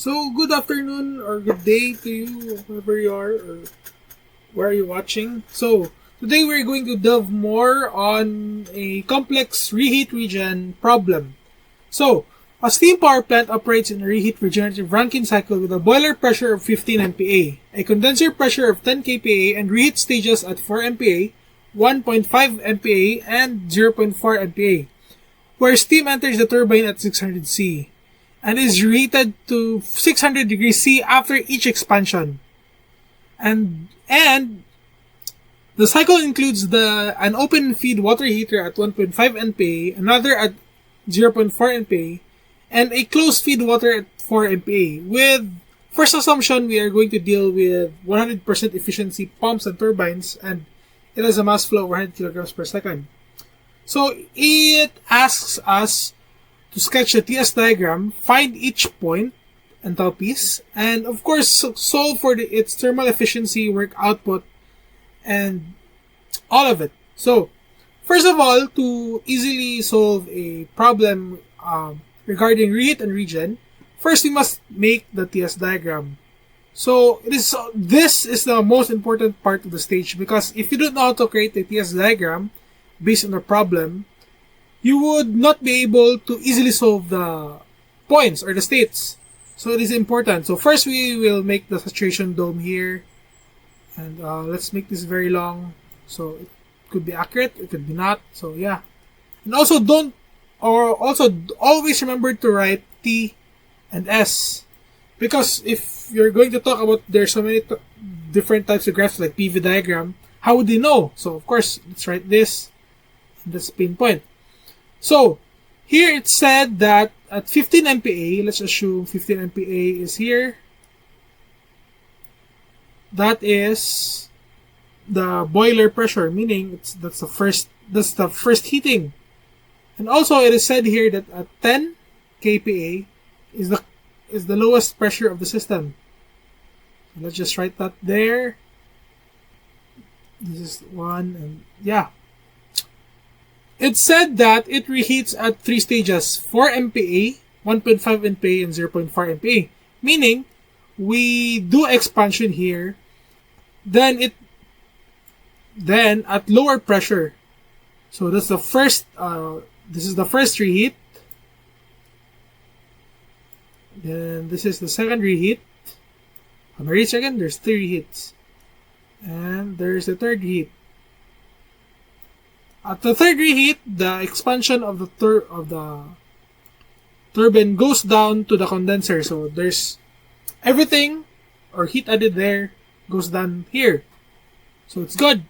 So, good afternoon or good day to you, wherever you are, or where are you watching. So, today we're going to delve more on a complex reheat regen problem. So, a steam power plant operates in a reheat regenerative Rankine cycle with a boiler pressure of 15 MPa, a condenser pressure of 10 kPa, and reheat stages at 4 MPa, 1.5 MPa, and 0.4 MPa, where steam enters the turbine at 600 C and is reheated to 600 degrees C after each expansion. And the cycle includes an open feed water heater at 1.5 MPa, another at 0.4 MPa, and a closed feed water at 4 MPa. With first assumption, we are going to deal with 100% efficiency pumps and turbines, and it has a mass flow of 100 kilograms per second. So it asks us to sketch the TS diagram, find each point, enthalpies, and of course solve for its thermal efficiency, work output, and all of it. So first of all, to easily solve a problem regarding reheat and regen, first we must make the TS diagram. So this is the most important part of the stage, because if you don't know how to create a TS diagram based on the problem, you would not be able to easily solve the points or the states. So it is important. So first we will make the saturation dome here, and let's make this very long. So it could be accurate, it could be not. So yeah, and also always remember to write T and S, because if you're going to talk about there's so many different types of graphs like PV diagram, how would they know? So of course let's write this, and that's pinpoint. So, here it said that at 15 MPa, let's assume 15 MPa is here. That is the boiler pressure, meaning that's the first heating. And also it is said here that at 10 kPa is the lowest pressure of the system. So let's just write that there. This is one, and yeah. It said that it reheats at 3 stages, 4 MPa, 1.5 MPa, and 0.4 MPa. Meaning, we do expansion here, then at lower pressure. So that's the first, this is the first reheat. Then this is the second reheat. On the second, there's 3 reheats. And there's the third reheat. At the third reheat, the expansion of the turbine goes down to the condenser. So there's everything or heat added there goes down here. So it's good.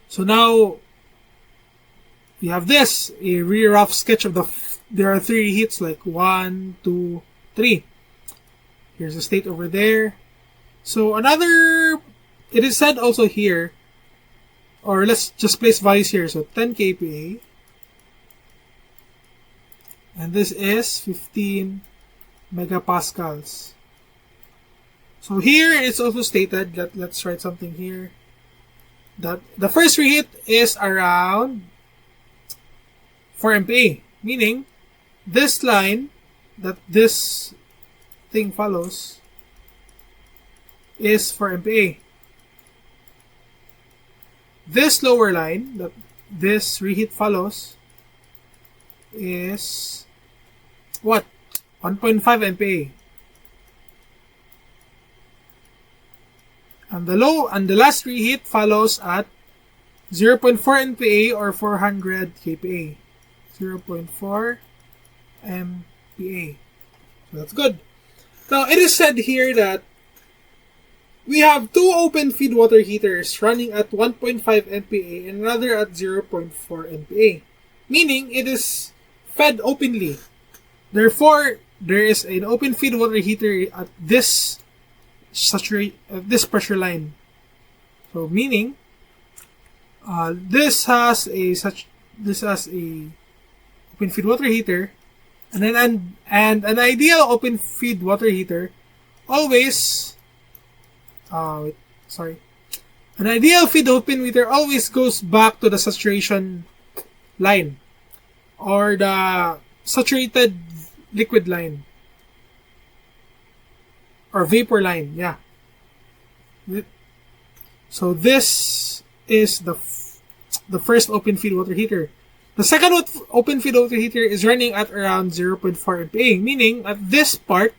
So now we have this, a really rough sketch of there are 3 reheats, like 1, 2, 3. Here's the state over there. So it is said also here, or let's just place values here. So 10 kPa. And this is 15 megapascals. So here it's also stated that, let's write something here, that the first reheat is around 4 MPa. Meaning, this line that this thing follows is 4 MPa. This lower line that this reheat follows is what? 1.5 MPa. And the last reheat follows at 0.4 MPa or 400 kPa. 0.4 MPa. So that's good. Now it is said here that we have 2 open feed water heaters running at 1.5 MPa and another at 0.4 MPa, meaning it is fed openly. Therefore, there is an open feed water heater at this pressure line. So meaning, this has a open feed water heater, and an ideal open feed water heater always. An ideal feed open heater always goes back to the saturation line or the saturated liquid line. or vapor line. Yeah. So this is the first open feed water heater. The second open feed water heater is running at around 0.4 MPa, meaning at this part,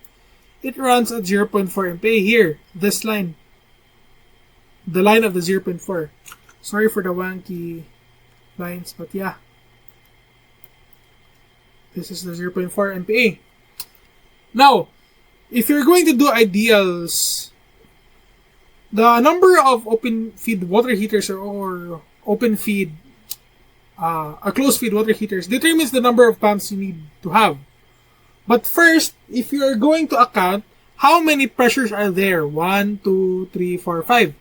it runs at 0.4 MPa here, this line. The line of the 0.4. Sorry for the wonky lines, but yeah. This is the 0.4 MPa. Now, if you're going to do ideals, the number of open feed water heaters or open feed closed feed water heaters determines the number of pumps you need to have. But first, if you are going to account how many pressures are there, 1, 2, 3, 4, 5.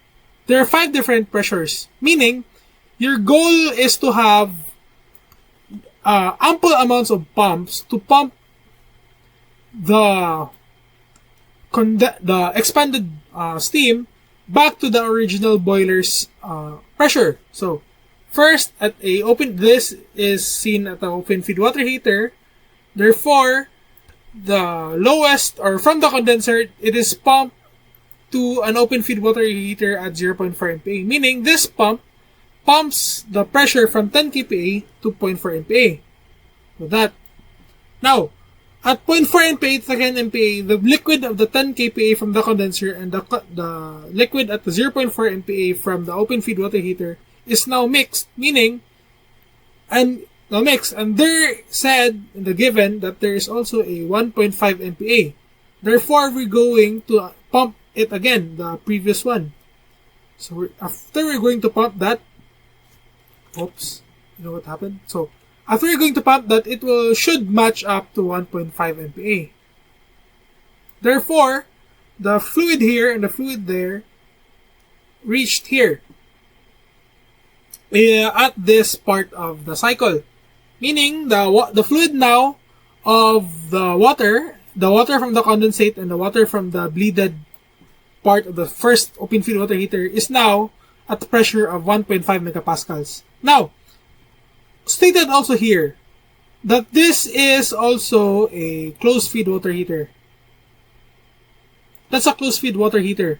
There are 5 different pressures, meaning your goal is to have ample amounts of pumps to pump the expanded steam back to the original boiler's pressure. So, first, this is seen at the open feed water heater. Therefore, the lowest, or from the condenser, it is pumped to an open feed water heater at 0.4 MPa, meaning this pump pumps the pressure from 10 kPa to 0.4 MPa. So that. Now, at 0.4 MPa to 10 MPa, the liquid of the 10 kPa from the condenser and the liquid at the 0.4 MPa from the open feed water heater is now mixed, meaning, and there said in the given that there is also a 1.5 MPa. Therefore, we're going to pump it again, the previous one. So after we're going to pump that, oops, you know what happened? So after we're going to pump that, it should match up to 1.5 MPa. Therefore, the fluid here and the fluid there reached here at this part of the cycle. Meaning, the fluid now of the water from the condensate and the water from the bleeded part of the first open feed water heater is now at the pressure of 1.5 megapascals. Now, stated also here that this is also a closed feed water heater. That's a closed feed water heater.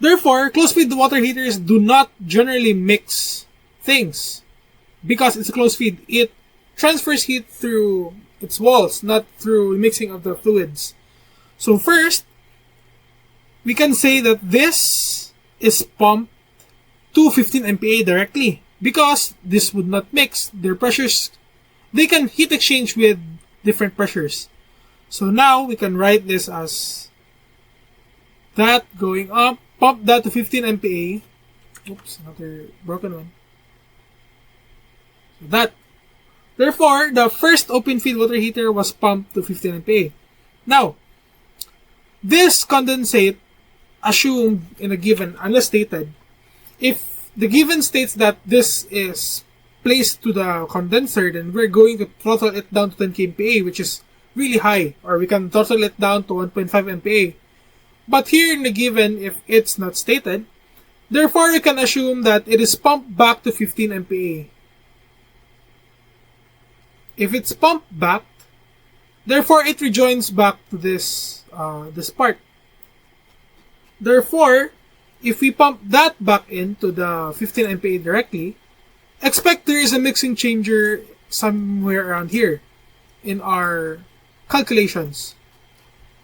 Therefore, closed feed water heaters do not generally mix things because it's a closed feed. It transfers heat through its walls, not through mixing of the fluids. So first, we can say that this is pumped to 15 MPa directly because this would not mix. Their pressures, they can heat exchange with different pressures. So now we can write this as that going up, pump that to 15 MPa. Oops, another broken one. So that. Therefore, the first open feed water heater was pumped to 15 MPa. Now, this condensate assumed in a given, unless stated, if the given states that this is placed to the condenser, then we're going to throttle it down to 10 kPa, which is really high, or we can throttle it down to 1.5 MPa. But here in the given, if it's not stated, therefore we can assume that it is pumped back to 15 MPa. If it's pumped back, therefore it rejoins back to this part. Therefore, if we pump that back into the 15 MPa directly, expect there is a mixing changer somewhere around here in our calculations.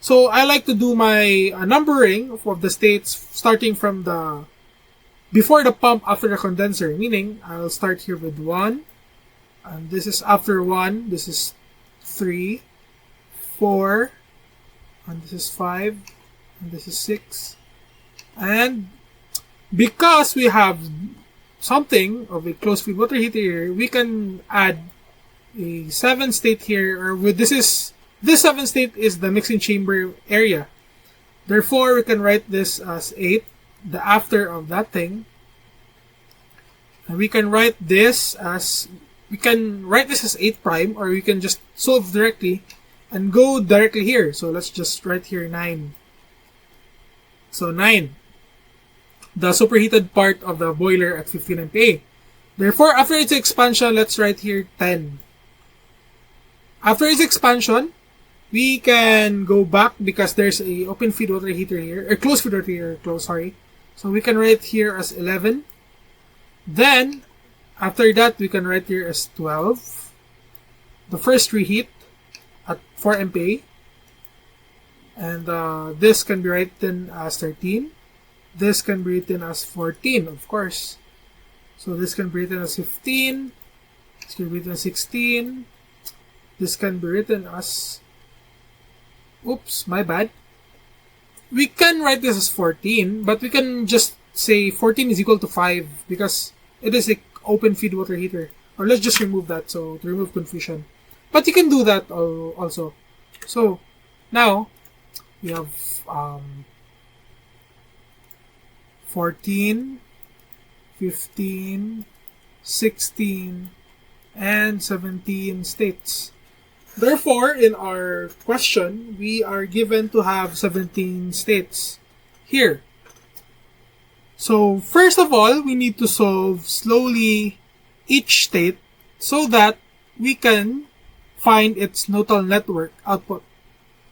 So I like to do my numbering of the states starting from the before the pump, after the condenser. Meaning, I'll start here with 1. And this is after 1. This is 3, 4, and this is 5, and this is 6. And because we have something of a closed feed water heater here, we can add a 7th state here, or with this 7th state is the mixing chamber area. Therefore, we can write this as 8, the after of that thing. And we can write this as 8 prime, or we can just solve directly and go directly here. So let's just write here 9. So 9. The superheated part of the boiler at 15 MPa. Therefore, after its expansion, let's write here 10. After its expansion, we can go back because there's a open feed water heater here, or closed feed water heater, sorry. So we can write here as 11. Then, after that, we can write here as 12. The first reheat at 4 MPa. And this can be written as 13. This can be written as 14, of course. So this can be written as 15. This can be written as 16. This can be written as... Oops, my bad. We can write this as 14, but we can just say 14 is equal to 5 because it is an open feed water heater. Or let's just remove that so to remove confusion. But you can do that also. So now we have 14, 15, 16, and 17 states. Therefore, in our question, we are given to have 17 states here. So, first of all, we need to solve slowly each state so that we can find its total network output.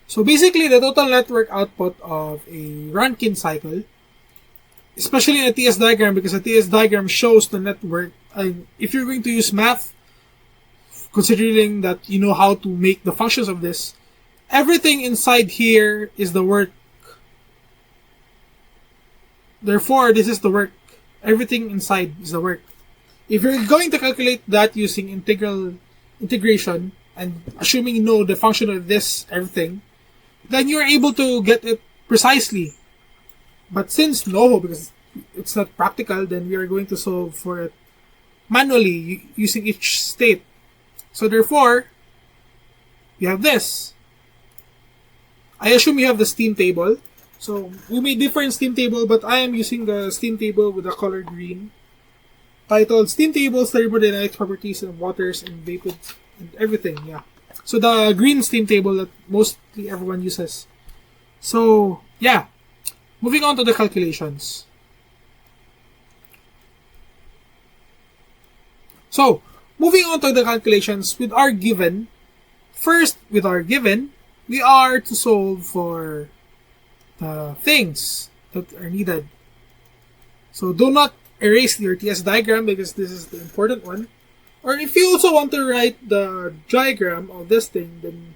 So, basically, the total network output of a Rankine cycle, especially in a TS diagram, because a TS diagram shows the network. If you're going to use math, considering that you know how to make the functions of this, everything inside here is the work. Therefore, this is the work. Everything inside is the work. If you're going to calculate that using integration and assuming you know the function of this everything, then you're able to get it precisely. But since no, because it's not practical, then we are going to solve for it manually using each state. So therefore, you have this. I assume you have the steam table. So we may differ in steam table, but I am using the steam table with the color green, titled Steam Tables, Thermodynamics, Properties of Waters and Vapor and everything. Yeah. So the green steam table that mostly everyone uses. So yeah, moving on to the calculations. So moving on to the calculations with our given. First, with our given, we are to solve for the things that are needed. So do not erase your TS diagram because this is the important one. Or if you also want to write the diagram of this thing, then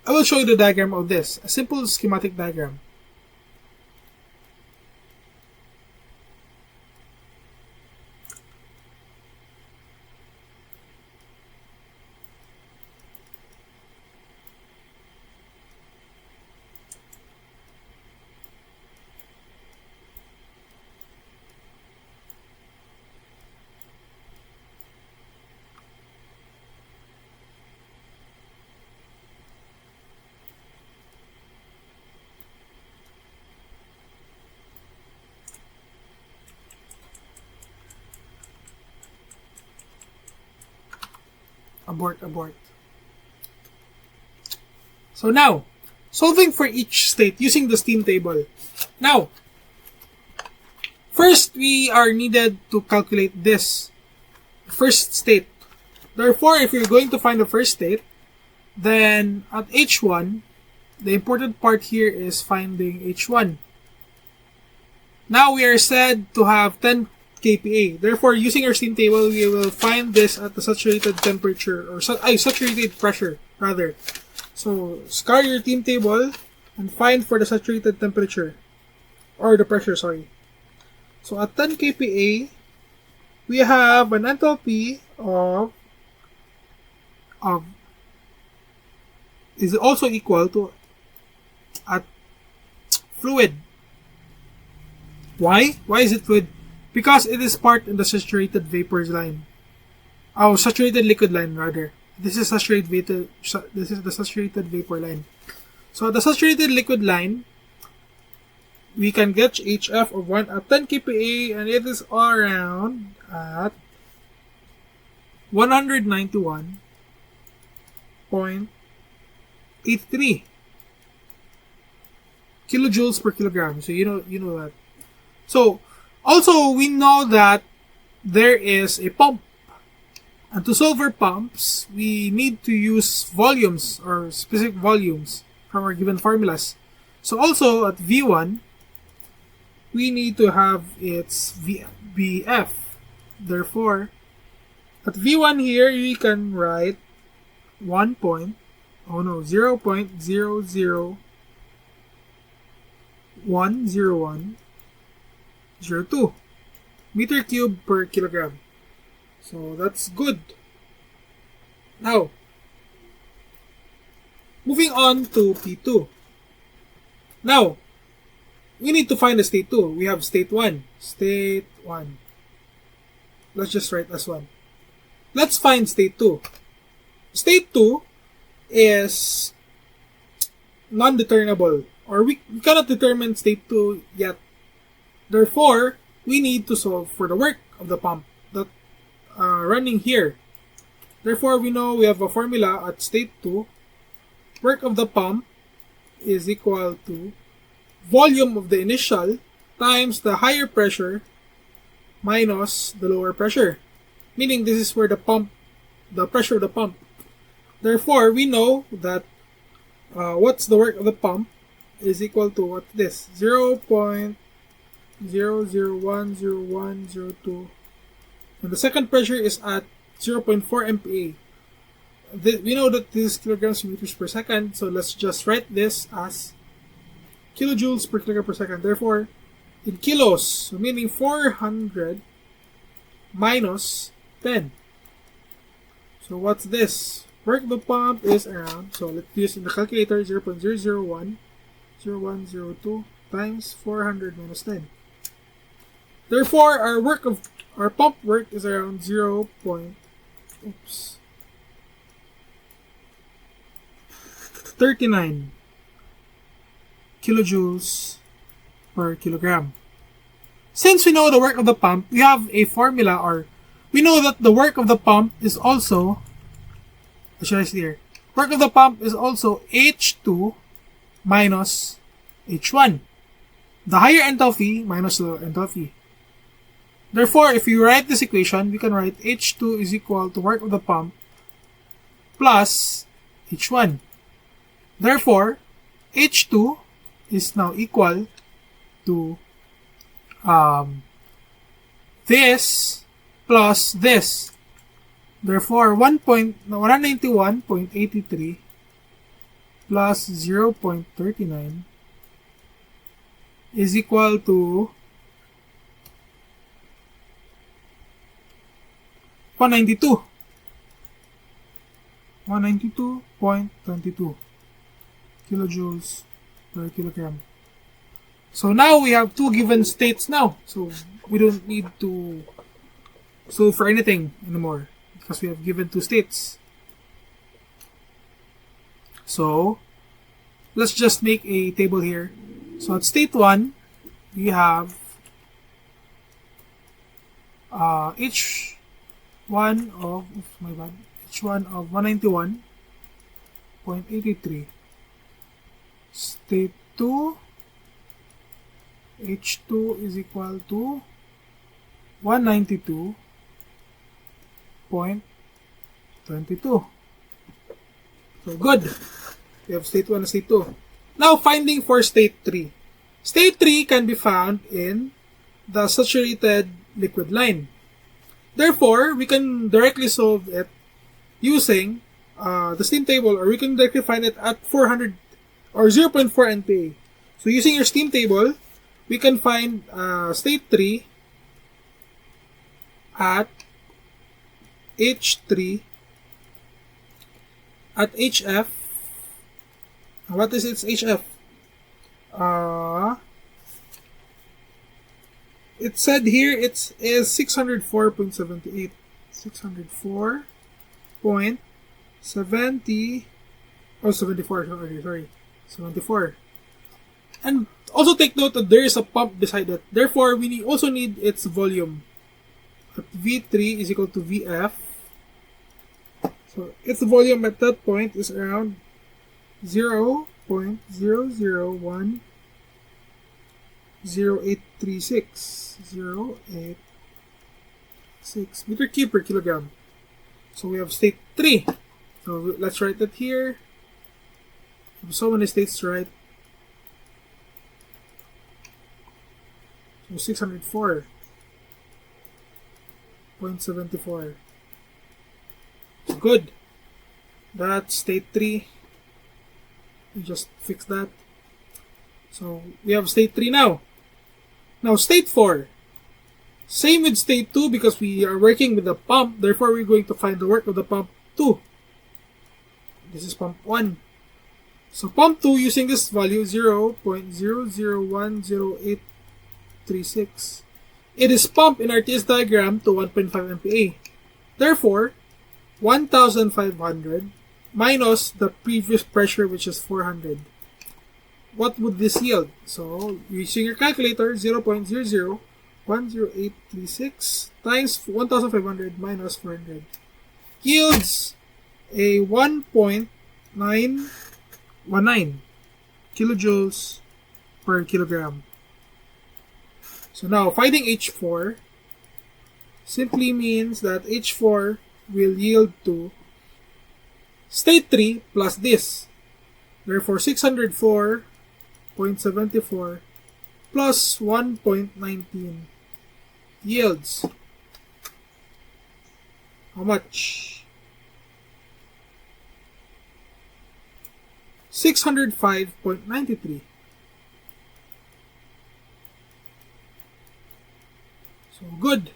I will show you the diagram of this. A simple schematic diagram. Abort. So now, solving for each state using the steam table. Now, first we are needed to calculate this first state. Therefore, if you're going to find the first state, then at H1, the important part here is finding H1. Now we are said to have 10 kPa. Therefore, using our steam table, we will find this at the saturated temperature, or saturated pressure, rather. So, scar your steam table and find for the saturated temperature, or the pressure, sorry. So, at 10 kPa, we have an enthalpy of is also equal to at fluid. Why? Why is it fluid? Because it is part in the saturated vapors line. Oh, saturated liquid line rather. This is saturated vapor. This is the saturated vapor line. So the saturated liquid line, we can get HF of 1 at 10 kPa, and it is around at 191.83 kilojoules per kilogram. So you know that. So also, we know that there is a pump And to solve our pumps, we need to use volumes or specific volumes from our given formulas. So also at V1, we need to have its VF. Therefore, at V1 here, we can write 0.0010102 meter cube per kilogram. So that's good. Now, moving on to P2. Now, we need to find the state 2. We have state 1. State 1. Let's just write as 1. Let's find state 2. State 2 is non-determinable, or we cannot determine state 2 yet. Therefore, we need to solve for the work of the pump that running here. Therefore, we know we have a formula at state 2. Work of the pump is equal to volume of the initial times the higher pressure minus the lower pressure. Meaning this is where the pressure of the pump. Therefore, we know that what's the work of the pump is equal to what's this? 0.00010102. And the second pressure is at 0.4 MPa. We know that this is kilograms per meters per second, so let's just write this as kilojoules per kilogram per second. Therefore, in kilos, so meaning 400 minus 10. So what's this? Work of the pump is around, so let's use in the calculator 0.0010102 times 400 minus 10. Therefore, our pump work is around 39 kilojoules per kilogram. Since we know the work of the pump, we have a formula, or we know that the work of the pump is also, what should I say here? Work of the pump is also H2 minus H1. The higher enthalpy minus the lower enthalpy. Therefore, if you write this equation, we can write H2 is equal to work of the pump plus H1. Therefore, H2 is now equal to this plus this. Therefore, 191.83 plus 0.39 is equal to 192. 192.22 kilojoules per kilogram. So now we have two given states now. So we don't need to solve for anything anymore because we have given two states. So let's just make a table here. So at state 1, we have H1 of H1 of 191.83. State 2, H2 is equal to 192.22. So good. We have state 1 and state 2. Now finding for state 3. State 3 can be found in the saturated liquid line. Therefore, we can directly solve it using the steam table, or we can directly find it at 400 or 0.4 MPa. So using your steam table, we can find state 3 at H3 at HF. What is its HF? It said here it is 604.78. 604.70. Oh, 74. Sorry. 74. And also take note that there is a pump beside it. Therefore, we also need its volume. At V3 is equal to VF. So its volume at that point is around 0.0010836. 0836 meter cube per kilogram. So we have state 3. So let's write that here. So many states to write. So 604.74. So good. That's state 3. We just fix that. So we have state 3 now. Now state 4. Same with state 2 because we are working with the pump. Therefore, we're going to find the work of the pump 2. This is pump 1. So pump 2 using this value 0.0010836. It is pumped in our TS diagram to 1.5 MPa. Therefore, 1,500 minus the previous pressure, which is 400. What would this yield? So using your calculator, 0.0010836 times 1,500 minus 400 yields a 1.919 kilojoules per kilogram. So now finding H4 simply means that H4 will yield to state 3 plus this. Therefore 604.74 plus 1.19 yields how much? 605.93. So good.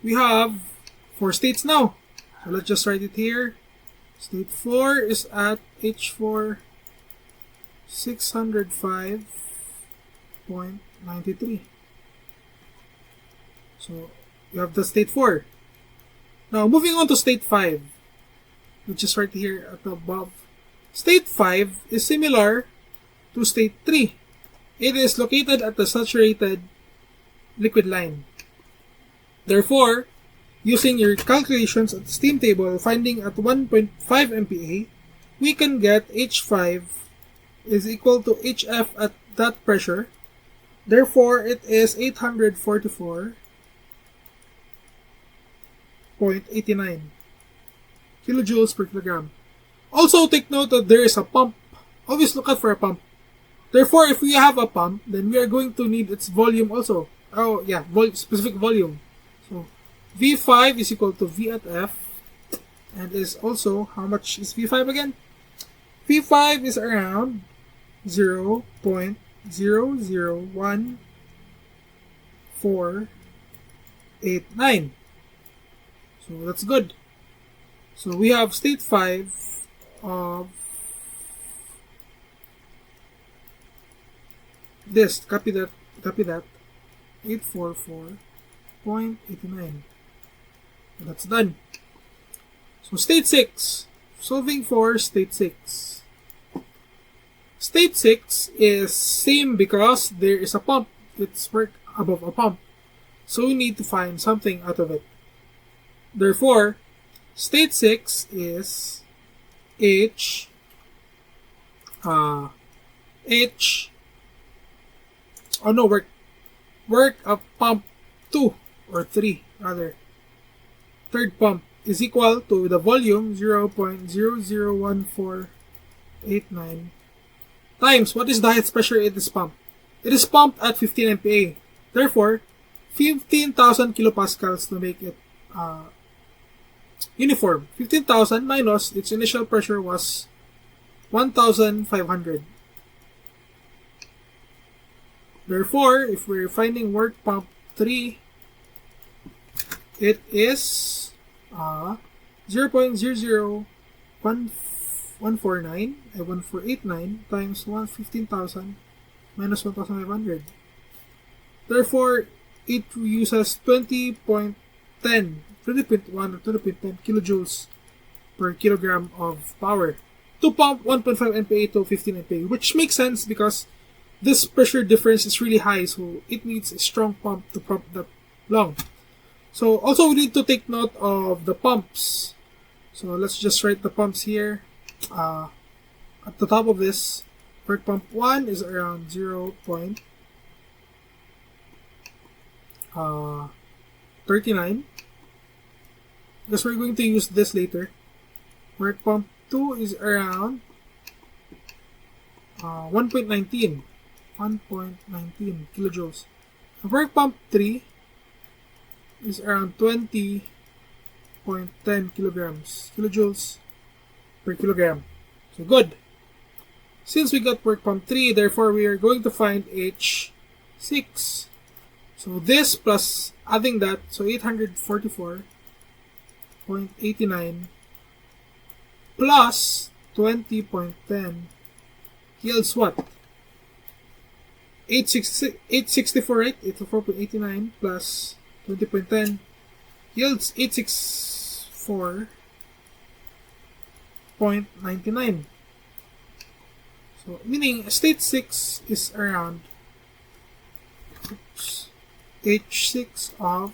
We have 4 states now. So let's just write it here. State 4 is at H4 605.93. So you have the state 4. Now moving on to state 5, which is right here at the above. State 5 is similar to state 3. It is located at the saturated liquid line. Therefore, using your calculations at the steam table, finding at 1.5 MPa, we can get H5 is equal to HF at that pressure. Therefore, it is 844.89 kilojoules per kilogram. Also, take note that there is a pump. Always look out for a pump. Therefore, if we have a pump, then we are going to need its volume also. Oh, yeah, specific volume. So, V5 is equal to V at F. And is also, how much is V5 again? V5 is around 0.001489. So, that's good. So, we have state 5 of this, copy that, 844.89. That's done. So state 6, solving for state 6. State 6 is same because there is a pump. It's work above a pump. So we need to find something out of it. Therefore, state 6 is H work of pump 2 or 3 rather. Third pump is equal to the volume 0.001489 times what is the highest pressure in this pump. It is pumped at 15 MPa. Therefore, 15,000 kilopascals to make it uniform. 15,000 minus its initial pressure was 1,500. Therefore, if we're finding work pump 3, it is 0.00149 times 15,000 minus 1,500. Therefore, it uses 20.1 or 20.10 kilojoules per kilogram of power to pump 1.5 MPa to 15 MPa, which makes sense because this pressure difference is really high, so it needs a strong pump to pump that long. So also we need to take note of the pumps. So let's just write the pumps here. At the top of this, work pump 1 is around 0.39. because we're going to use this later. Work pump 2 is around 1.19 kilojoules. Work pump 3 is around 20.10 kilojoules per kilogram. So good. Since we got work pump 3, therefore we are going to find H6. So this plus adding that, so 844.89 plus 20.10 yields what? 864, right? 864.89 plus 20.10 yields 864.99. So meaning state 6 is around H6 of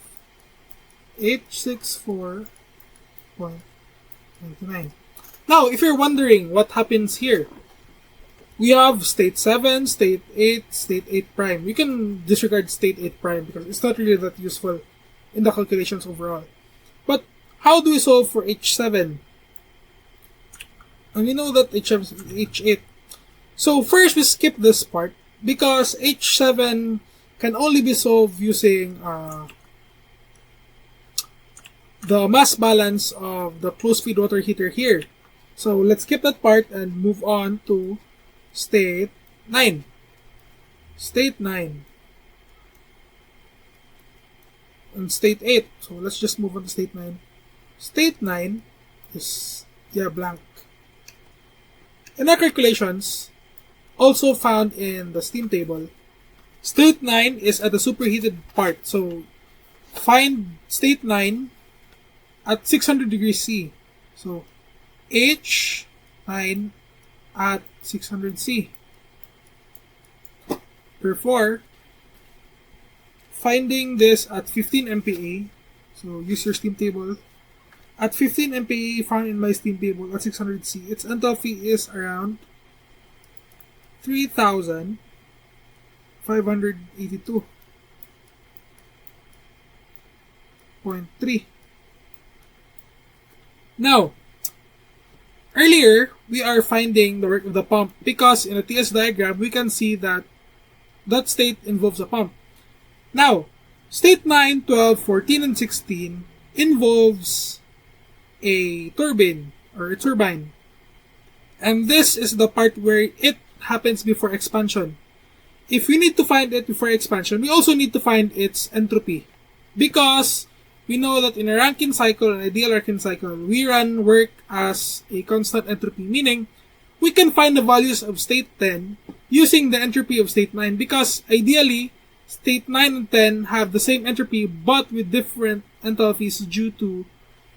864.99. Now, if you're wondering what happens here, we have state 7, state 8, state 8 prime. You can disregard state 8 prime because it's not really that useful in the calculations overall. But how do we solve for H7? And we know that H7 is H8. So first we skip this part because H7 can only be solved using the mass balance of the closed feed water heater here. So let's skip that part and move on to state 9. State 9. And state 8. So let's just move on to state 9. State 9 is, blank. In our calculations, also found in the steam table, state 9 is at the superheated part. So find state 9 at 600 degrees C. So H9 at 600 C. Therefore, finding this at 15 MPa, so use your steam table. At 15 MPa found in my steam table at 600 C, its enthalpy is around 3,582.3. Now, earlier, we are finding the work of the pump because in a TS diagram, we can see that that state involves a pump. Now, state 9, 12, 14, and 16 involves a turbine or a turbine. And this is the part where it happens before expansion. If we need to find it before expansion, we also need to find its entropy. Because we know that in a Rankine cycle, an ideal Rankine cycle, we run work as a constant entropy, meaning we can find the values of state 10 using the entropy of state 9 because ideally, state 9 and 10 have the same entropy but with different enthalpies due to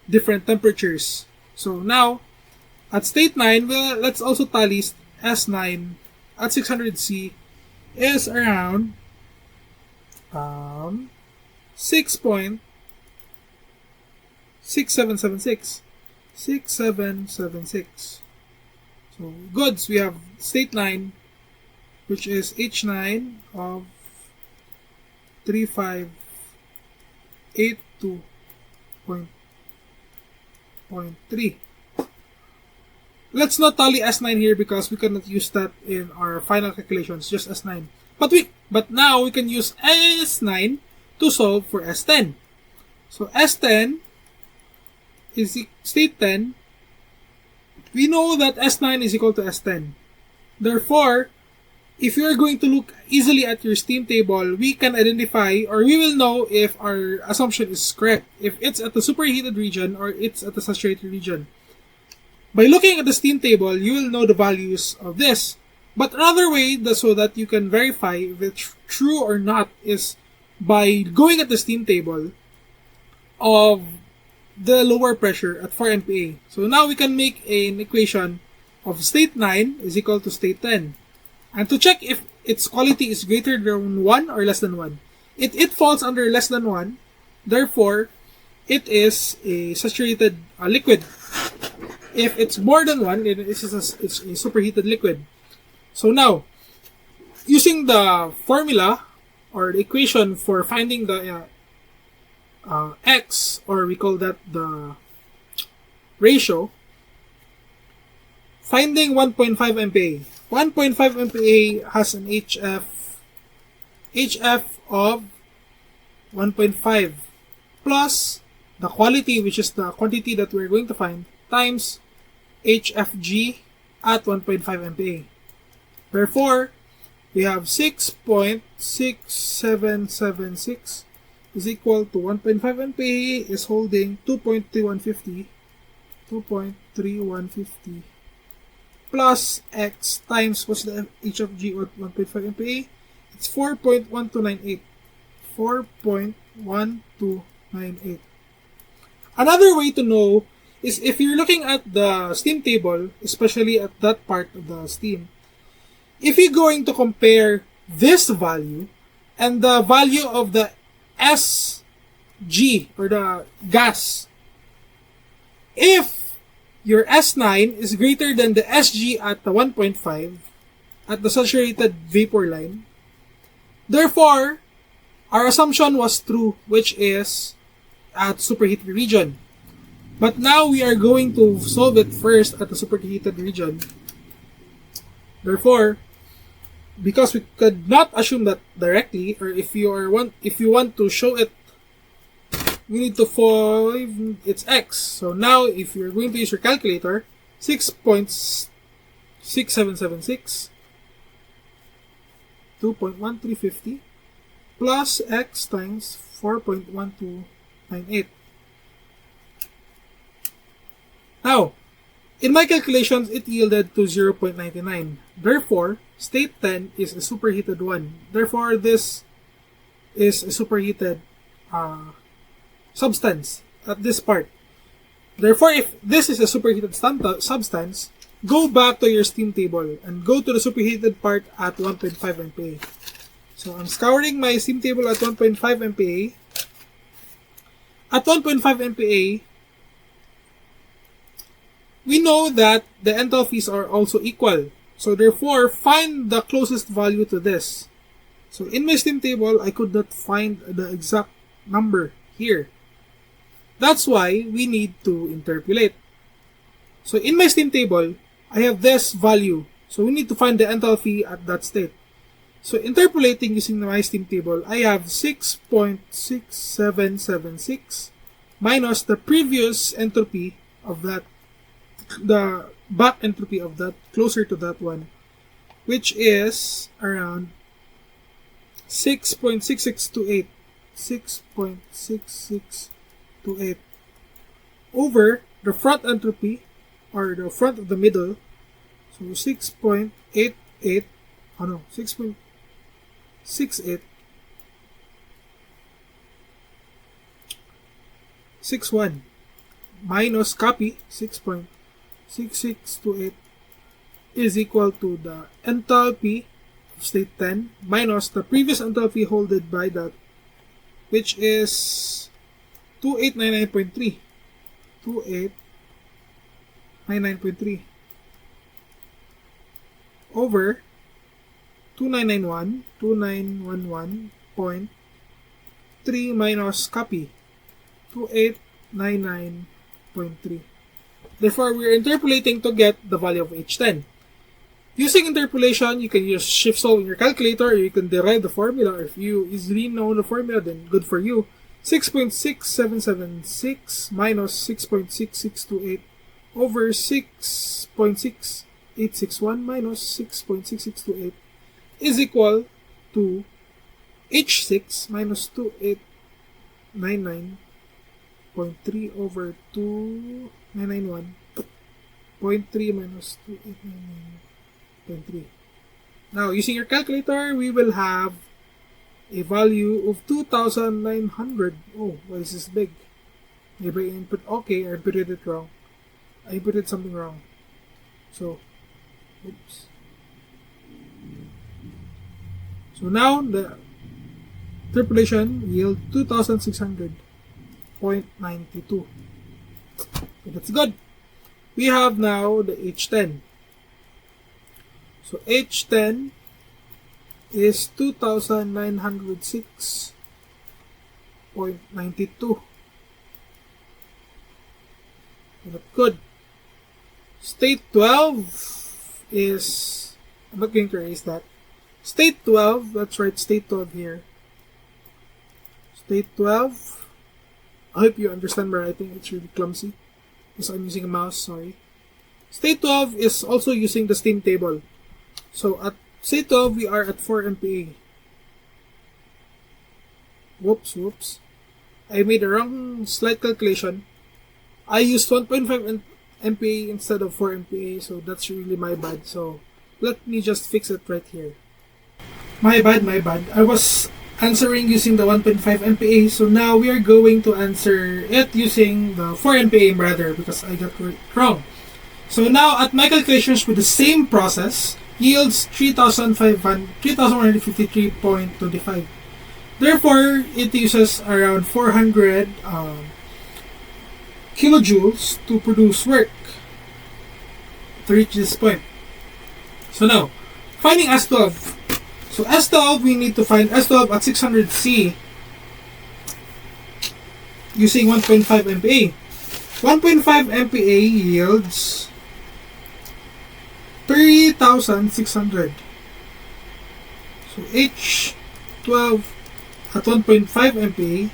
different temperatures. So now, at state 9, well, let's also tally S9 at 600 C is around 6.6776. 6776. So goods, we have state 9, which is H9 of 3582.3. Let's not tally S9 here because we cannot use that in our final calculations, just S9. But now we can use S9 to solve for S10. So S10 is state 10. We know that S9 is equal to S10. Therefore, if you are going to look easily at your steam table, we can identify or we will know if our assumption is correct. If it's at the superheated region or it's at the saturated region. By looking at the steam table, you will know the values of this. But another way so that you can verify if it's true or not is by going at the steam table of the lower pressure at 4 MPa. So now we can make an equation of state 9 is equal to state 10. And to check if its quality is greater than 1 or less than 1. It falls under less than 1. Therefore, it is a saturated liquid. If it's more than 1, it's a superheated liquid. So now, using the formula or the equation for finding the X, or we call that the ratio, finding 1.5 MPa. 1.5 MPa has an HF of 1.5 plus the quality, which is the quantity that we're going to find, times HFG at 1.5 MPa. Therefore, we have 6.6776 is equal to 1.5 MPa is holding 2.3150 plus X times, what's the HFG at 1.5 MPa? It's 4.1298. 4.1298. Another way to know is if you're looking at the steam table, especially at that part of the steam, if you're going to compare this value and the value of the SG or the gas, if your S9 is greater than the SG at the 1.5 at the saturated vapor line, therefore, our assumption was true, which is at superheated region. But now we are going to solve it first at the superheated region. Therefore, because we could not assume that directly, or if you want to show it, we need to find its x. So now, if you're going to use your calculator, 6.6776, 2.1350 plus x times 4.1298. Now, in my calculations, it yielded to 0.99. Therefore, state 10 is a superheated one. Therefore, this is a superheated substance at this part. Therefore, if this is a superheated substance, go back to your steam table and go to the superheated part at 1.5 MPa. So, I'm scouring my steam table at 1.5 MPa. At 1.5 MPa, we know that the enthalpies are also equal. So, therefore, find the closest value to this. So, in my steam table, I could not find the exact number here. That's why we need to interpolate. So, in my steam table, I have this value. So, we need to find the enthalpy at that state. So, interpolating using my steam table, I have 6.6776 minus the previous entropy of that, the back entropy of that, closer to that one, which is around 6.6628. 6.6628 over the front entropy, or the front of the middle, so 6.88, oh no, 6.6861 minus copy 6.6628 is equal to the enthalpy of state 10 minus the previous enthalpy holded by that, which is 2899.3. 2899.3 over 2911.3 minus copy 2899.3. Therefore, we are interpolating to get the value of H10. Using interpolation, you can use shift solve in your calculator, or you can derive the formula. If you easily know the formula, then good for you. 6.6776 minus 6.6628 over 6.6861 minus 6.6628 is equal to H6 minus 2899.3 over 2991.3 minus 2899.3. Now, using your calculator, we will have a value of 2,900. Oh, why is this big? Maybe I input, okay, I inputted it wrong. I inputted something wrong. So, oops. So now, the interpolation yield 2,600.92. So that's good. We have now the H10. So H10 is 2,906.92. Good. State 12 is... I'm not going to erase that. State 12, that's right, state 12 here. State 12. I hope you understand my writing. It's really clumsy because I'm using a mouse, sorry. State 12 is also using the steam table. So at state 12, we are at 4 MPa. Whoops. I made a wrong slight calculation. I used 1.5 MPa instead of 4 MPa, so that's really my bad. So let me just fix it right here. My bad. I was answering using the 1.5 MPa, so now we are going to answer it using the 4 MPa rather because I got it wrong. So now at my calculations with the same process yields 3,153.25. Therefore, it uses around 400 kilojoules to produce work to reach this point. So now, finding S12. So S12, we need to find S12 at 600C using 1.5 MPa. 1.5 MPa yields 3,600. So H12 at 1.5 MPa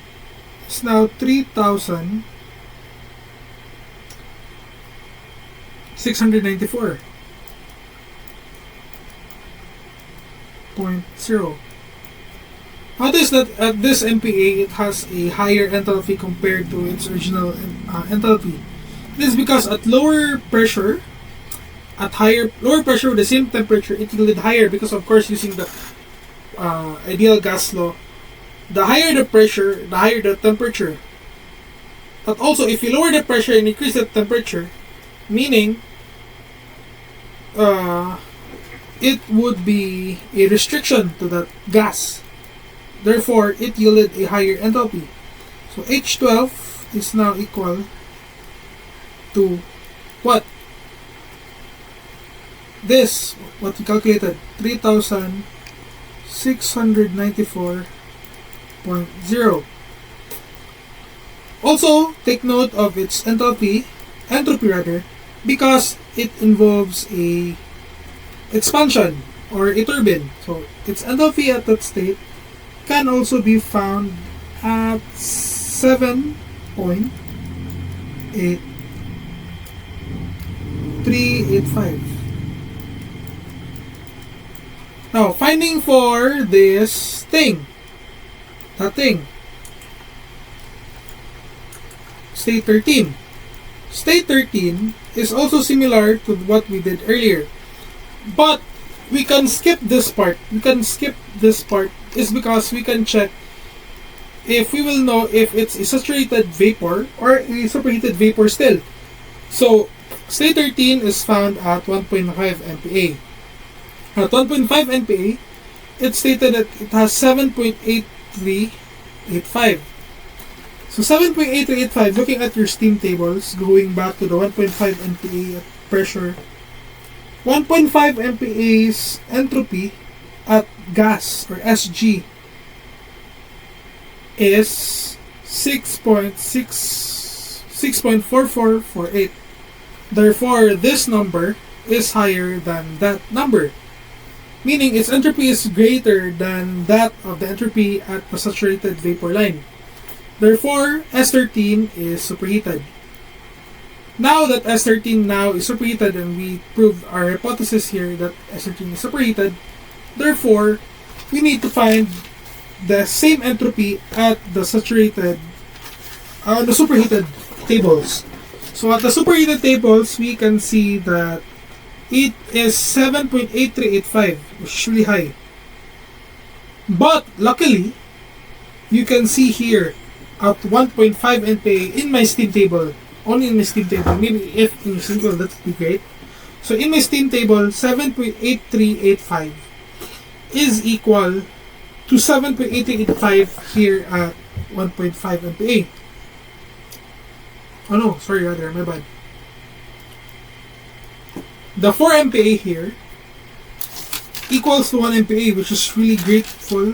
is now 3,694.0. Notice that at this MPa, it has a higher enthalpy compared to its original enthalpy. This is because at lower pressure with the same temperature, it yielded higher because, of course, using the ideal gas law, the higher the pressure, the higher the temperature. But also, if you lower the pressure and increase the temperature, meaning it would be a restriction to that gas. Therefore, it yielded a higher enthalpy. So H12 is now equal to what? This, what we calculated, 3,694.0. Also, take note of its entropy because it involves a expansion or a turbine. So its enthalpy at that state can also be found at 7.8385. Now, finding for this thing, state 13. State 13 is also similar to what we did earlier. But we can skip this part. Is because we can check if we will know if it's a saturated vapor or a superheated vapor still. So, state 13 is found at 1.5 MPa. At 1.5 MPa, it's stated that it has 7.8385. So 7.8385, looking at your steam tables, going back to the 1.5 MPa pressure, 1.5 MPa's entropy at gas or SG is 6.4448. Therefore, this number is higher than that number, meaning its entropy is greater than that of the entropy at the saturated vapor line. Therefore, S13 is superheated. Now that S13 now is superheated and we proved our hypothesis here that S13 is superheated, therefore, we need to find the same entropy at the superheated tables. So at the superheated tables, we can see that it is 7.8385, which is really high. But luckily, you can see here at 1.5 MPa in my steam table, only in my steam table, maybe if in your steam table, that would be great. So in my steam table, 7.8385 is equal to 7.8385 here at 1.5 MPa. Oh no, sorry, rather, my bad. The 4 MPa here equals to 1 MPa, which is really grateful.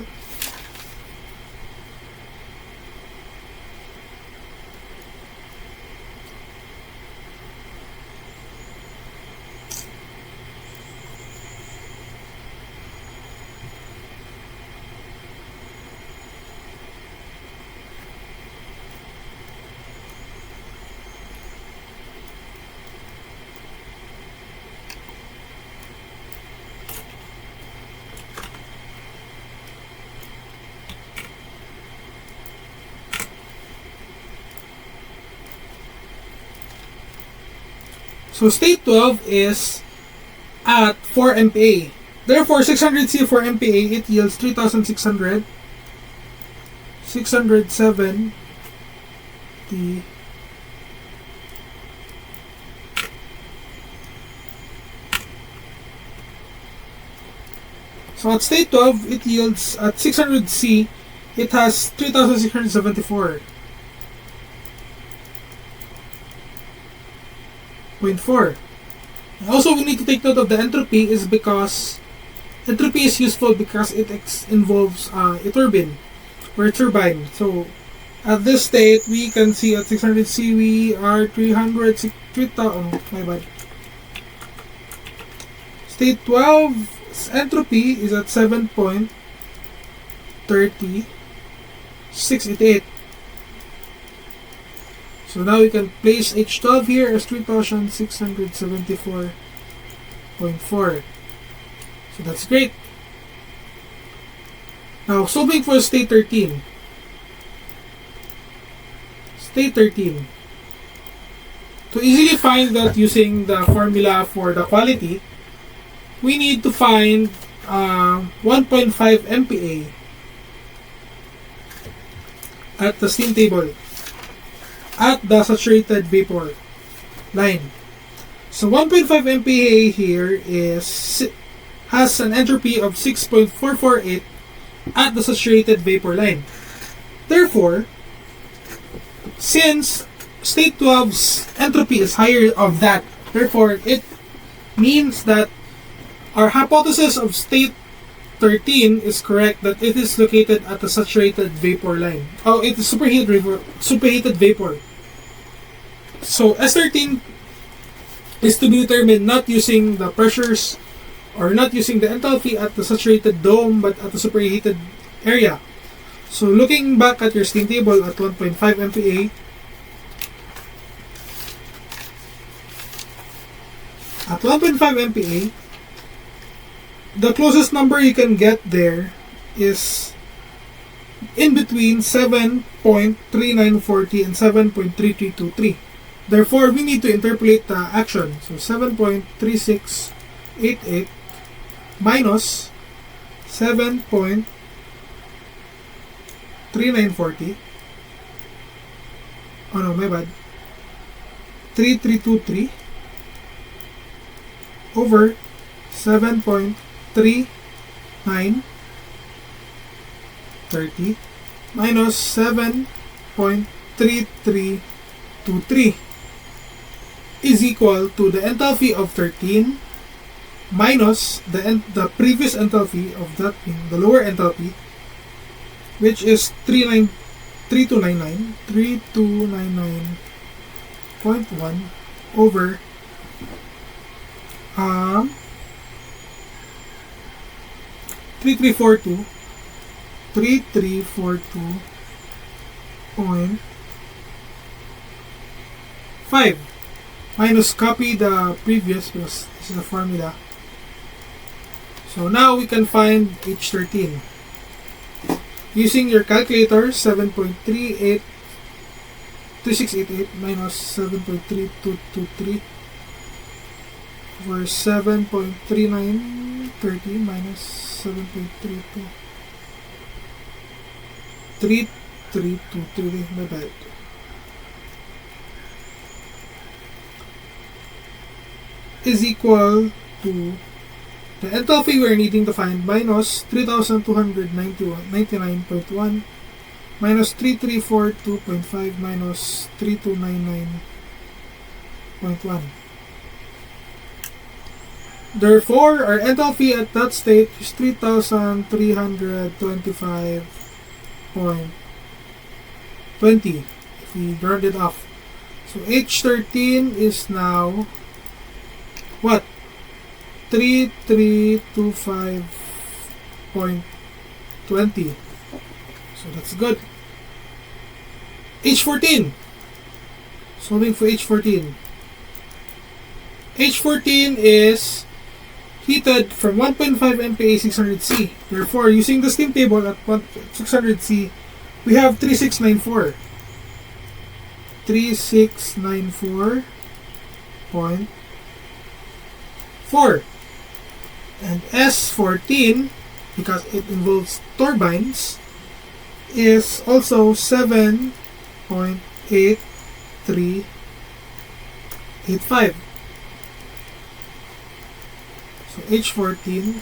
So state 12 is at 4 MPa. Therefore, 600C for MPa, it yields 3,600, 607 T. So at state 12, it yields at 600C, it has 3,674.4. Also, we need to take note of the entropy is because entropy is useful because it involves a turbine or a turbine. So at this state, we can see at 600C we are 300, oh, my bad. State 12 entropy is at 7.30688. So now we can place H12 here as 3,674.4. So that's great. Now solving for state 13. State 13. To easily find that using the formula for the quality, we need to find 1.5 MPa at the steam table at the saturated vapor line. So 1.5 MPa here has an entropy of 6.448 at the saturated vapor line. Therefore, since state 12's entropy is higher of that, therefore it means that our hypothesis of state 13 is correct, that it is located at the saturated vapor line. Oh, it is superheated vapor. So S13 is to be determined not using the pressures or not using the enthalpy at the saturated dome but at the superheated area. So looking back at your steam table at 1.5 MPa, at 1.5 MPa, the closest number you can get there is in between 7.3940 and 7.3323. Therefore, we need to interpolate the action. So 7.3688 minus 7.3940. Oh no, my bad. 3323 over 7.3930 minus 7.3323 is equal to the enthalpy of 13 minus the previous enthalpy of that thing, the lower enthalpy, which is 3299.1 over 3342.5 minus copy the previous because this is the formula. So now we can find H13 using your calculator. 7.3688 minus 7.3223 over 7.3930 minus 7.323323, my bad, is equal to the enthalpy we're needing to find minus 3,299.1 minus 3342.5 minus 3299.1. Therefore, our enthalpy at that state is 3,325.20 if we round it off. So H13 is now what? 3,325.20. So that's good. H14. Solving for H14. H14 is heated from 1.5 MPa 600C. Therefore, using the steam table at 600C, we have 3694. 3694.0 0.4. And S14, because it involves turbines, is also 7.8385. So H14,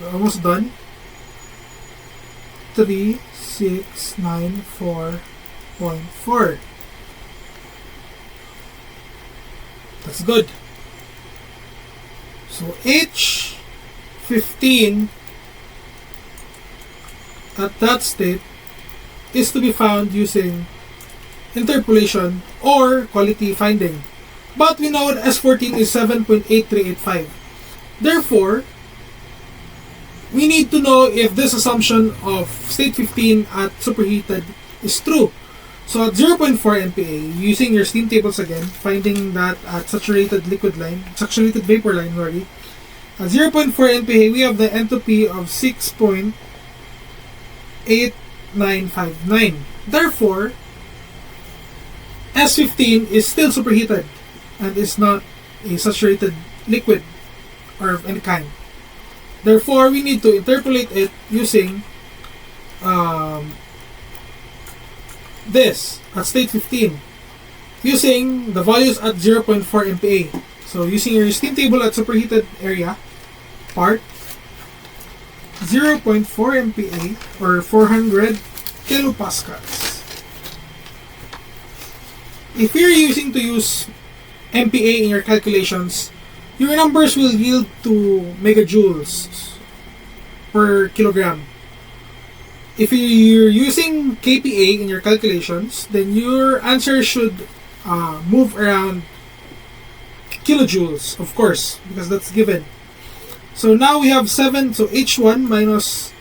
we're almost done. 3694.4. That's good. So H15 at that state is to be found using interpolation or quality finding. But we know that S14 is 7.8385. Therefore, we need to know if this assumption of state 15 at superheated is true. So at 0.4 MPa, using your steam tables again, finding that at saturated vapor line, at 0.4 MPa, we have the entropy of 6.8959. Therefore, S15 is still superheated and is not a saturated liquid or of any kind. Therefore, we need to interpolate it using this at state 15, using the values at 0.4 MPa. So using your steam table at superheated area, part 0.4 MPa or 400 kilopascals. If you're using to use MPa in your calculations, your numbers will yield to megajoules per kilogram. If you're using kPa in your calculations, then your answer should move around kilojoules, of course, because that's given. So now we have 7, so H1 minus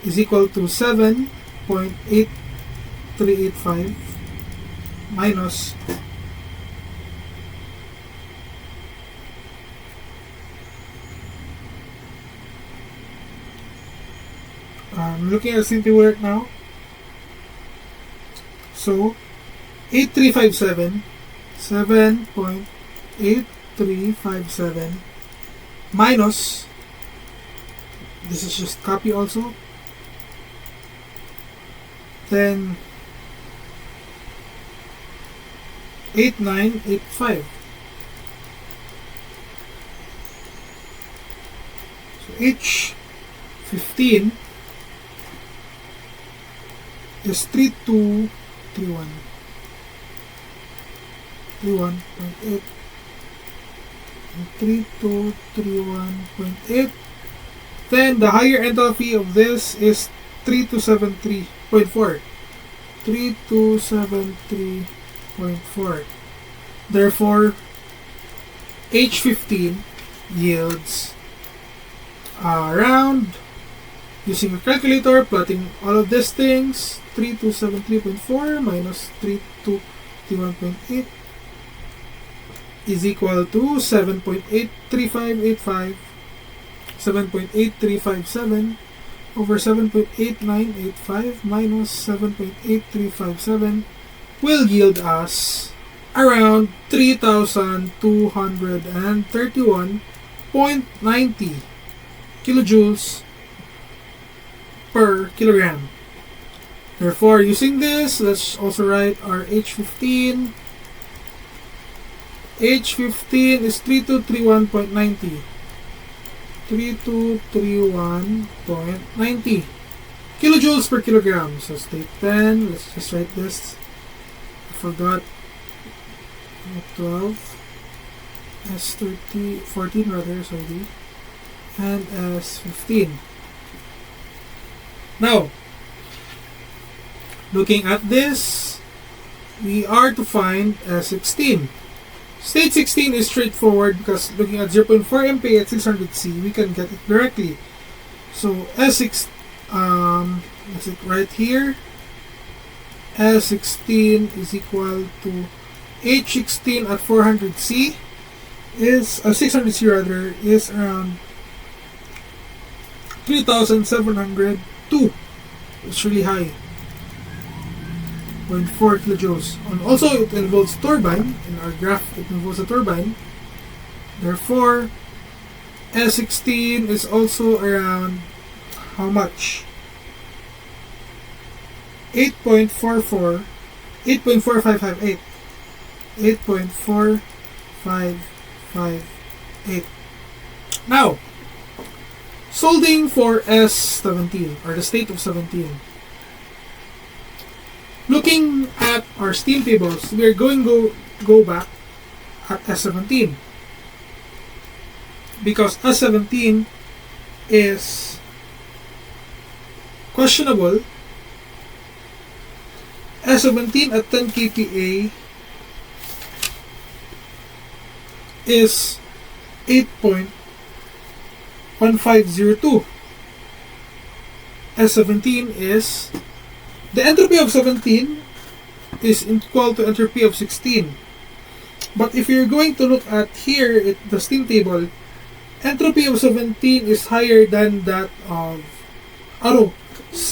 is equal to 7.8385 minus I'm looking at the steam table right now. So 8357, 7.8357 minus, this is just copy also, then 8985. So H15 is 3231. 31.8 and 3231.8. Then the higher enthalpy of this is 3273.4. 3273.4. Therefore, H15 yields around, using a calculator, plotting all of these things, 3273.4 minus 3231.8 is equal to 7.83585, 7.8357 over 7.8985 minus 7.8357 will yield us around 3,231.90 kilojoules per kilogram. Therefore, using this, let's also write our H15. H15 is 3231.90. 3231.90 kilojoules per kilogram. So state 10, let's just write this. I forgot. 12, S30, 14 rather, sorry, and S15. Now, looking at this, we are to find S16. State 16 is straightforward because looking at 0.4 MPa at 600C, we can get it directly. So S6, let's see right here, S16 is equal to H16 at 400C is 600C rather is around 3,702. It's really high. 0.4 kilojoules. And also it involves turbine. In our graph, it involves a turbine. Therefore, S16 is also around how much? 8.44, 8.4558. 8.4558. Now, solving for S17 or the state of 17. Looking at our steam tables, we are going to go back at S17 because S17 is questionable. S17 at 10 kPa is 8.1502. S17 is the entropy of 17 is equal to entropy of 16. But if you're going to look at here at the steam table, entropy of 17 is higher than that of the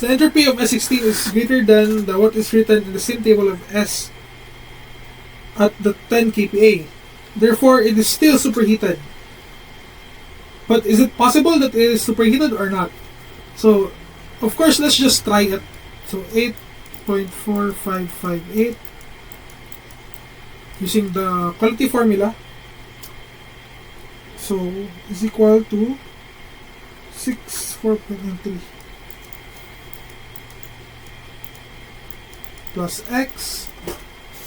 entropy of S16 is greater than what is written in the steam table of S at the 10 kPa. Therefore, it is still superheated. But is it possible that it is superheated or not? So, of course, let's just try it. So 8.4558 using the quality formula. So is equal to 64.93 plus X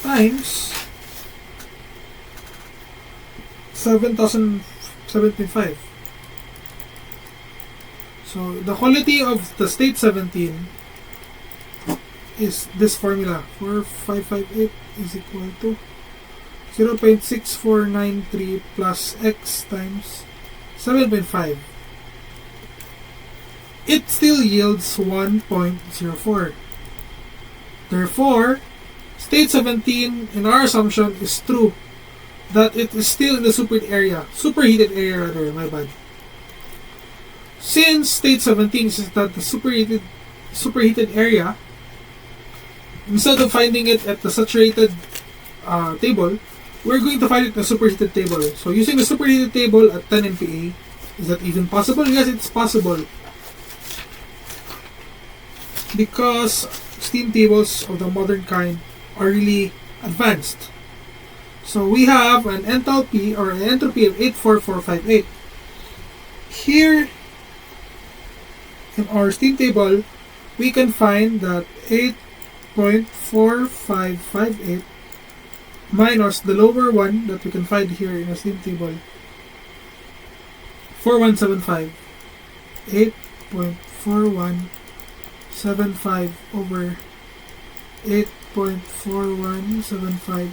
times 7,007.5. So the quality of the state 17 is this formula. 4558 is equal to 0.6493 plus X times 7.5. It still yields 1.04. Therefore, state 17 in our assumption is true, that it is still in the superheated area rather, my bad. Since state 17 is that the superheated area, instead of finding it at the saturated table, we're going to find it in the superheated table. So using the superheated table at 10 MPa, is that even possible? Yes, it's possible. Because steam tables of the modern kind are really advanced. So we have an enthalpy or an entropy of 84458. Here in our steam table, we can find that 8.4558 minus the lower one that we can find here in our steam table, 4175. 8.4175 over 8.4175.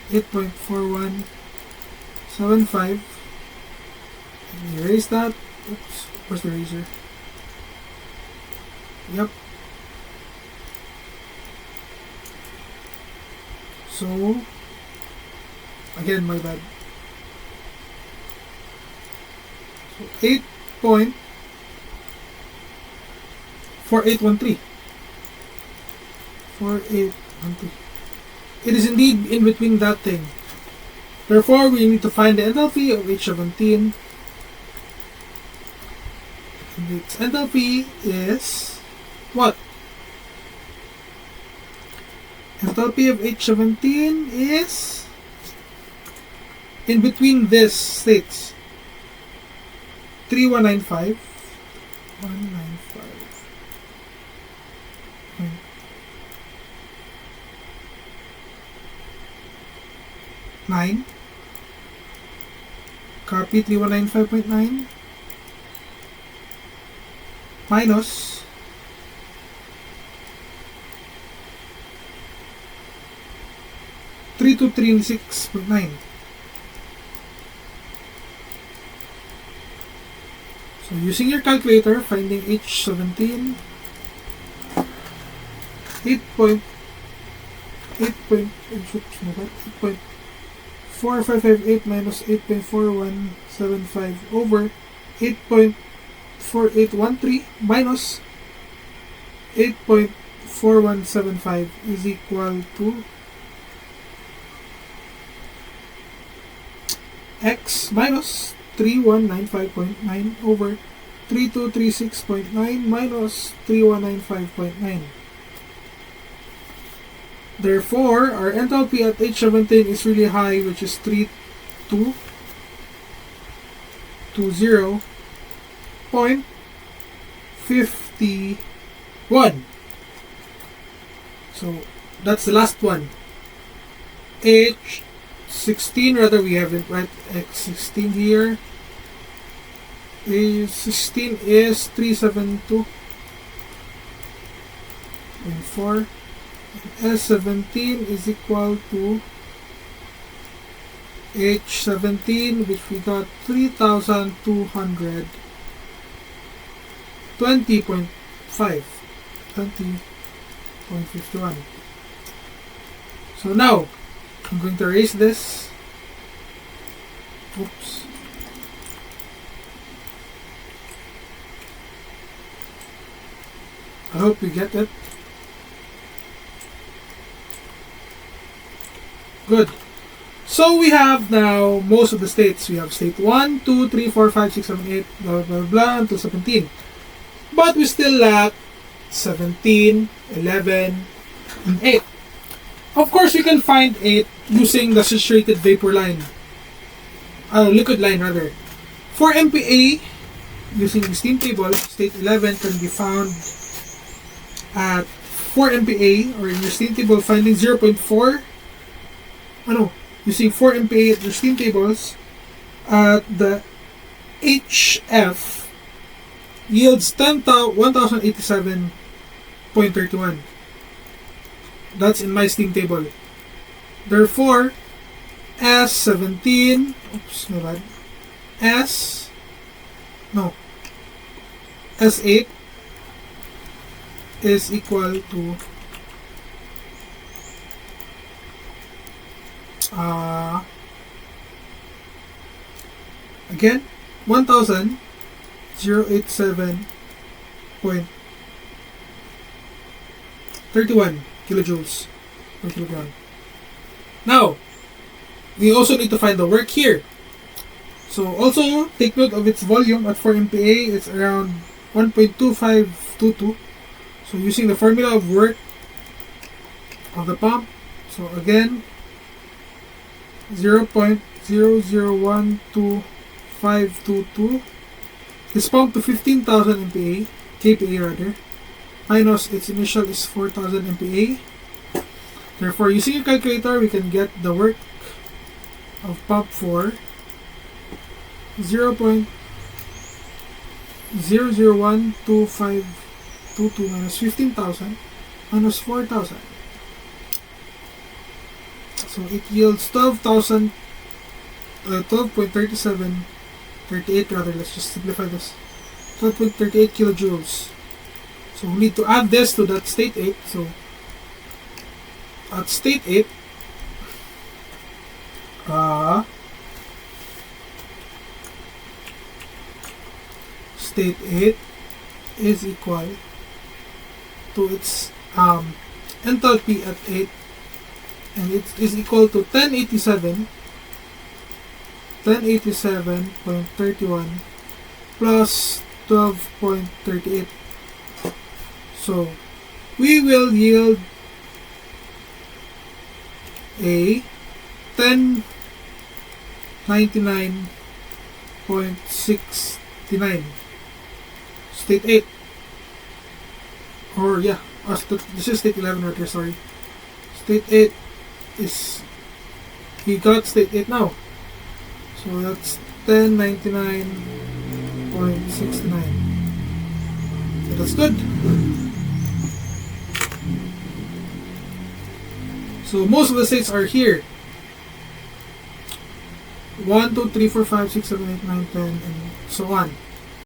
8.4175. Let me erase that. Oops, where's the eraser? Yep. So, again, my bad. So 8.4813. 4813. It is indeed in between that thing. Therefore, we need to find the enthalpy of H17. And its enthalpy is what? Enthalpy of H17 is in between these states. 3195. 195.9. Copy 3195.9 minus 3236.9. So using your calculator, finding H17, 8.4558 minus 8.4175 over 8.4813 minus 8.4175 is equal to x minus 3195.9 over 3236.9 minus 3195.9. Therefore, our enthalpy at H17 is really high, which is 3220.51. So, that's the last one. H16, rather, we haven't write X16 here. A16 is 372.4. S17 is equal to H17, which we got 20.51. So now, I'm going to erase this. Oops. I hope you get it. Good. So we have now most of the states. We have state 1, 2, 3, 4, 5, 6, 7, 8, blah, blah, blah, until 17. But we still lack 17, 11, and 8. Of course, we can find 8 using the saturated vapor line. Liquid line, rather. For MPA, using the steam table, state 11 can be found at 4 MPA, or in your steam table, finding 0.4. Using 4 MPA at your steam tables, the HF yields 1087.31. That's in my steam table. Therefore, S17, oops, no bad. S8 is equal to again 1087.31 kilojoules per kilogram. Now, we also need to find the work here. So also take note of its volume. At 4 MPa, it's around 1.2522. So using the formula of work of the pump, so again 0.0012522 is pumped to 15,000 MPa, kPa rather, minus its initial is 4,000 MPa. Therefore, using your calculator, we can get the work of pump 4 0.0012522 minus 15,000 minus 4,000. So it yields 12.3738 rather, let's just simplify this. 12.38 kilojoules. So we need to add this to that state 8. So at state 8, state 8 is equal to its enthalpy at 8, and it is equal to 1087.31 plus 12.38. So we will yield a 1099.69 state 8, or yeah, this is state 11 right here, sorry. State 8 is, we got state 8 now, so that's 1099.69. So that's good. So most of the states are here. 1, 2, 3, 4, 5, 6, 7, 8, 9, 10, and so on.